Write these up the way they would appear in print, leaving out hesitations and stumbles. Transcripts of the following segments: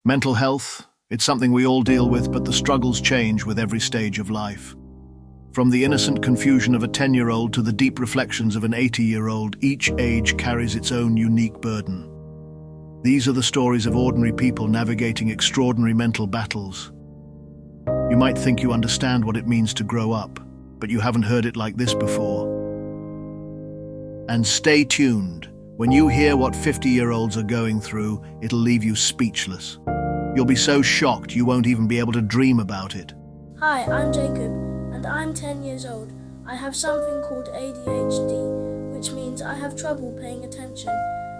Mental health, it's something we all deal with, but the struggles change with every stage of life. From the innocent confusion of a 10-year-old to the deep reflections of an 80-year-old, each age carries its own unique burden. These are the stories of ordinary people navigating extraordinary mental battles. You might think you understand what it means to grow up, but you haven't heard it like this before. And stay tuned. When you hear what 50-year-olds are going through, it'll leave you speechless. You'll be so shocked you won't even be able to dream about it. Hi, I'm Jacob, and I'm 10 years old. I have something called ADHD, which means I have trouble paying attention,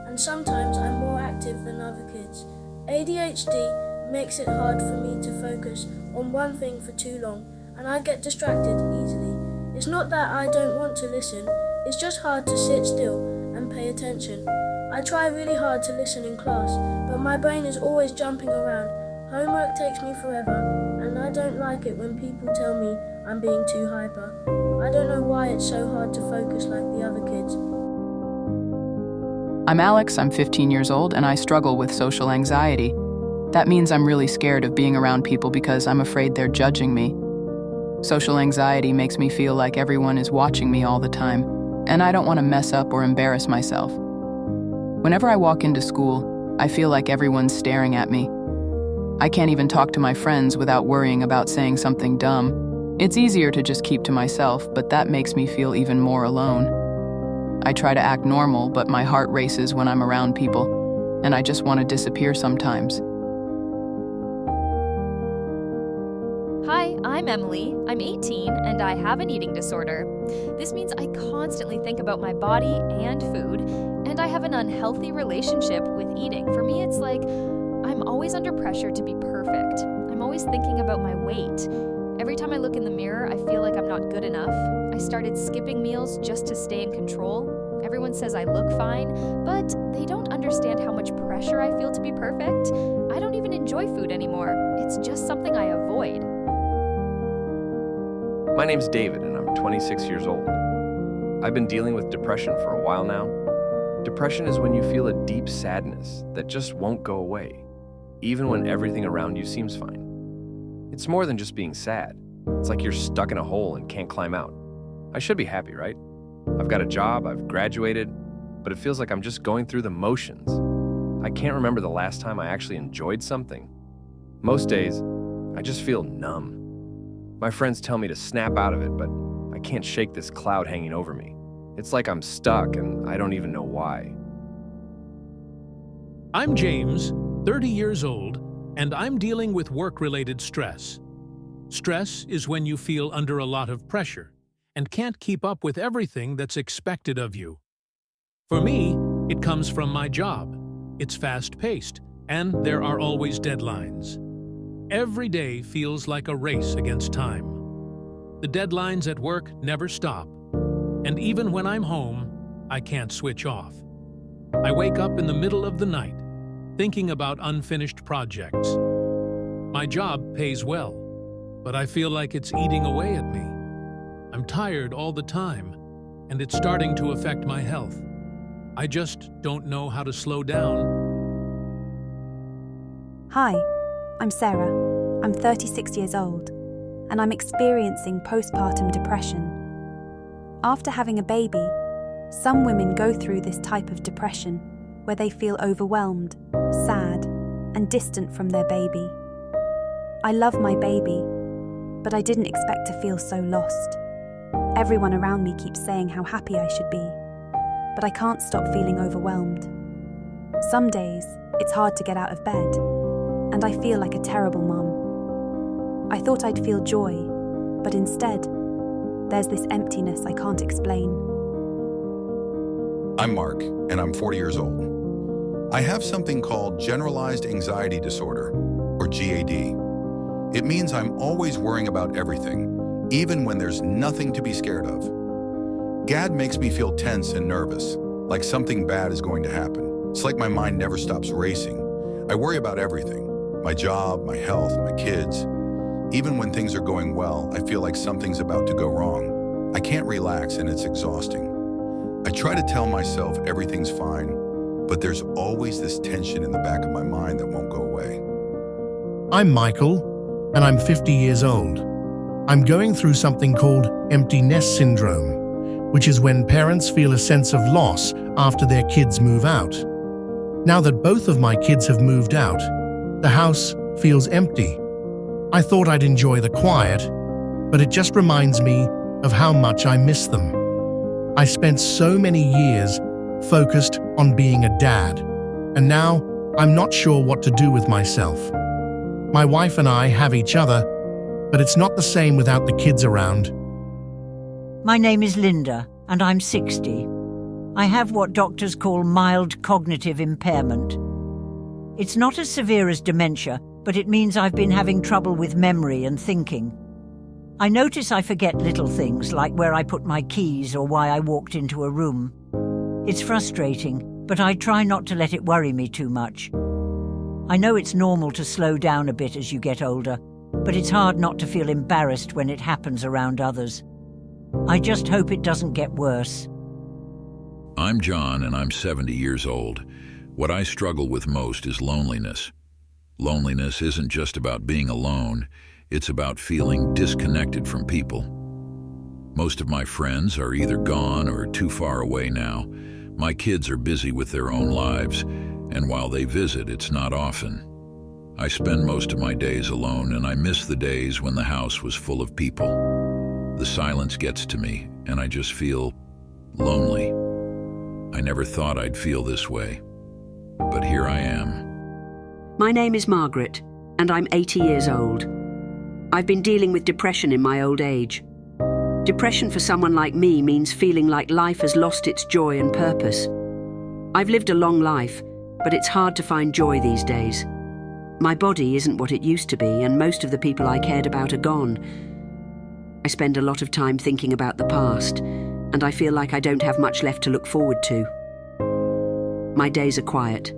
and sometimes I'm more active than other kids. ADHD makes it hard for me to focus on one thing for too long, and I get distracted easily. It's not that I don't want to listen, it's just hard to sit still and pay attention. I try really hard to listen in class, but my brain is always jumping around. Homework takes me forever, and I don't like it when people tell me I'm being too hyper. I don't know why it's so hard to focus like the other kids. I'm Alex, I'm 15 years old, and I struggle with social anxiety. That means I'm really scared of being around people because I'm afraid they're judging me. Social anxiety makes me feel like everyone is watching me all the time, and I don't want to mess up or embarrass myself. Whenever I walk into school, I feel like everyone's staring at me. I can't even talk to my friends without worrying about saying something dumb. It's easier to just keep to myself, but that makes me feel even more alone. I try to act normal, but my heart races when I'm around people, and I just want to disappear sometimes. Hi, I'm Emily. I'm 18 and I have an eating disorder. This means I constantly think about my body and food, and I have an unhealthy relationship with eating. For me, it's like I'm always under pressure to be perfect. I'm always thinking about my weight. Every time I look in the mirror, I feel like I'm not good enough. I started skipping meals just to stay in control. Everyone says I look fine, but they don't understand how much pressure I feel to be perfect. I don't even enjoy food anymore. It's just something I avoid. My name's David, and I'm 26 years old. I've been dealing with depression for a while now. Depression is when you feel a deep sadness that just won't go away, even when everything around you seems fine. It's more than just being sad. It's like you're stuck in a hole and can't climb out. I should be happy, right? I've got a job, I've graduated, but it feels like I'm just going through the motions. I can't remember the last time I actually enjoyed something. Most days, I just feel numb. My friends tell me to snap out of it, but I can't shake this cloud hanging over me. It's like I'm stuck and I don't even know why. I'm James, 30 years old, and I'm dealing with work-related stress. Stress is when you feel under a lot of pressure and can't keep up with everything that's expected of you. For me, it comes from my job. It's fast-paced, and there are always deadlines. Every day feels like a race against time. The deadlines at work never stop, and even when I'm home, I can't switch off. I wake up in the middle of the night, thinking about unfinished projects. My job pays well, but I feel like it's eating away at me. I'm tired all the time, and it's starting to affect my health. I just don't know how to slow down. Hi, I'm Sarah. I'm 36 years old, and I'm experiencing postpartum depression. After having a baby, some women go through this type of depression where they feel overwhelmed, sad, and distant from their baby. I love my baby, but I didn't expect to feel so lost. Everyone around me keeps saying how happy I should be, but I can't stop feeling overwhelmed. Some days, it's hard to get out of bed, and I feel like a terrible mum. I thought I'd feel joy, but instead, there's this emptiness I can't explain. I'm Mark, and I'm 40 years old. I have something called Generalized Anxiety Disorder, or GAD. It means I'm always worrying about everything, even when there's nothing to be scared of. GAD makes me feel tense and nervous, like something bad is going to happen. It's like my mind never stops racing. I worry about everything, my job, my health, my kids. Even when things are going well, I feel like something's about to go wrong. I can't relax and it's exhausting. I try to tell myself everything's fine, but there's always this tension in the back of my mind that won't go away. I'm Michael, and I'm 50 years old. I'm going through something called empty nest syndrome, which is when parents feel a sense of loss after their kids move out. Now that both of my kids have moved out, the house feels empty. I thought I'd enjoy the quiet, but it just reminds me of how much I miss them. I spent so many years focused on being a dad, and now I'm not sure what to do with myself. My wife and I have each other, but it's not the same without the kids around. My name is Linda, and I'm 60. I have what doctors call mild cognitive impairment. It's not as severe as dementia, but it means I've been having trouble with memory and thinking. I notice I forget little things, like where I put my keys or why I walked into a room. It's frustrating, but I try not to let it worry me too much. I know it's normal to slow down a bit as you get older, but it's hard not to feel embarrassed when it happens around others. I just hope it doesn't get worse. I'm John, and I'm 70 years old. What I struggle with most is loneliness. Loneliness isn't just about being alone, it's about feeling disconnected from people. Most of my friends are either gone or too far away now. My kids are busy with their own lives, and while they visit, it's not often. I spend most of my days alone, and I miss the days when the house was full of people. The silence gets to me, and I just feel lonely. I never thought I'd feel this way, but here I am. My name is Margaret, and I'm 80 years old. I've been dealing with depression in my old age. Depression for someone like me means feeling like life has lost its joy and purpose. I've lived a long life, but it's hard to find joy these days. My body isn't what it used to be, and most of the people I cared about are gone. I spend a lot of time thinking about the past, and I feel like I don't have much left to look forward to. My days are quiet,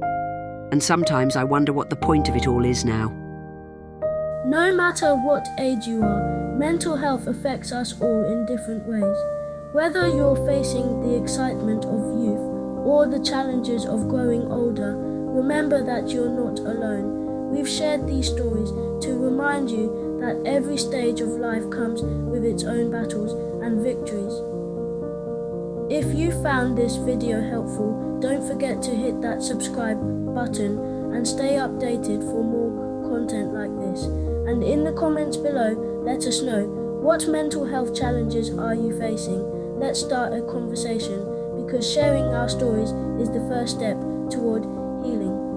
and sometimes I wonder what the point of it all is now. No matter what age you are, mental health affects us all in different ways. Whether you're facing the excitement of youth or the challenges of growing older, remember that you're not alone. We've shared these stories to remind you that every stage of life comes with its own battles and victories. If you found this video helpful, don't forget to hit that subscribe button and stay updated for more content like this. And in the comments below, let us know, what mental health challenges are you facing? Let's start a conversation, because sharing our stories is the first step toward healing.